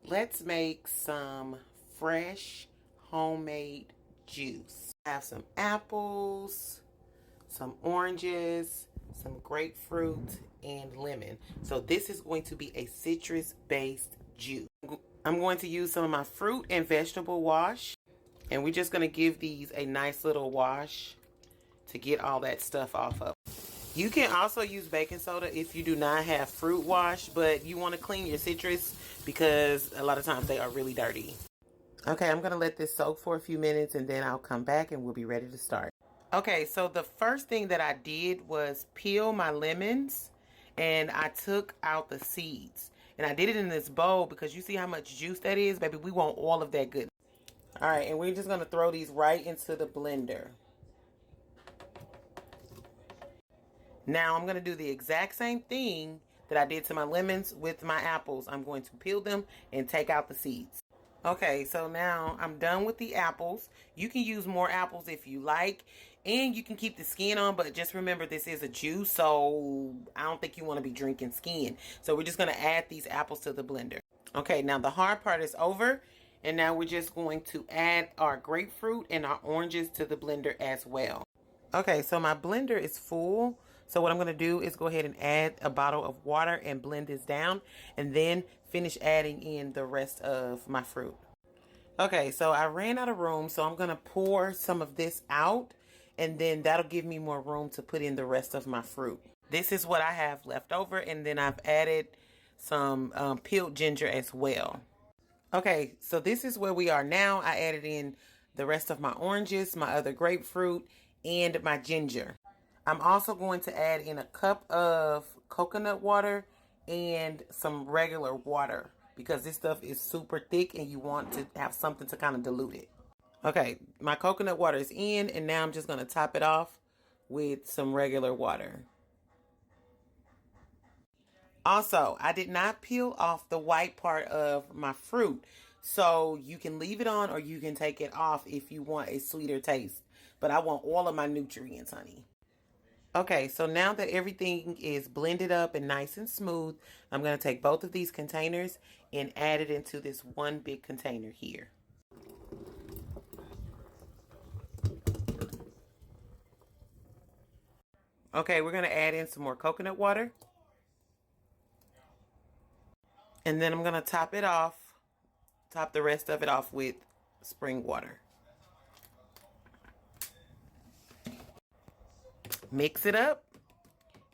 let's make some fresh homemade juice. I have some apples, some oranges, some grapefruit, and lemon. So this is going to be a citrus-based juice. I'm going to use some of my fruit and vegetable wash, and we're just going to give these a nice little wash to get all that stuff off of. You can also use baking soda if you do not have fruit wash, but you want to clean your citrus because a lot of times they are really dirty. Okay, I'm going to let this soak for a few minutes and then I'll come back and we'll be ready to start. Okay, so the first thing that I did was peel my lemons and I took out the seeds. And I did it in this bowl because you see how much juice that is, baby. We want all of that goodness. All right, and we're just going to throw these right into the blender. Now I'm going to do the exact same thing that I did to my lemons with my apples. I'm going to peel them and take out the seeds. Okay, so now I'm done with the apples. You can use more apples if you like, and you can keep the skin on, but just remember this is a juice, so I don't think you want to be drinking skin. So we're just going to add these apples to the blender. Okay, now the hard part is over, and now we're just going to add our grapefruit and our oranges to the blender as well. Okay, so my blender is full. So what I'm going to do is go ahead and add a bottle of water and blend this down and then finish adding in the rest of my fruit. Okay, so I ran out of room, so I'm going to pour some of this out and then that'll give me more room to put in the rest of my fruit. This is what I have left over, and then I've added some peeled ginger as well. Okay, so this is where we are now. I added in the rest of my oranges, my other grapefruit, and my ginger. I'm also going to add in a cup of coconut water and some regular water because this stuff is super thick and you want to have something to kind of dilute it. Okay, my coconut water is in, and now I'm just going to top it off with some regular water. Also, I did not peel off the white part of my fruit, so you can leave it on or you can take it off if you want a sweeter taste. But I want all of my nutrients, honey. Okay, so now that everything is blended up and nice and smooth, I'm going to take both of these containers and add it into this one big container here. Okay, we're going to add in some more coconut water. And then I'm going to top the rest of it off with spring water. Mix it up.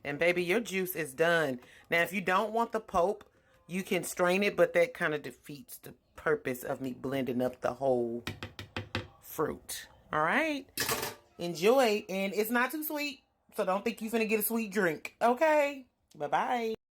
And baby, your juice is done. Now, if you don't want the pulp, you can strain it, but that kind of defeats the purpose of me blending up the whole fruit. All right. Enjoy. And it's not too sweet, so don't think you're going to get a sweet drink. Okay. Bye-bye.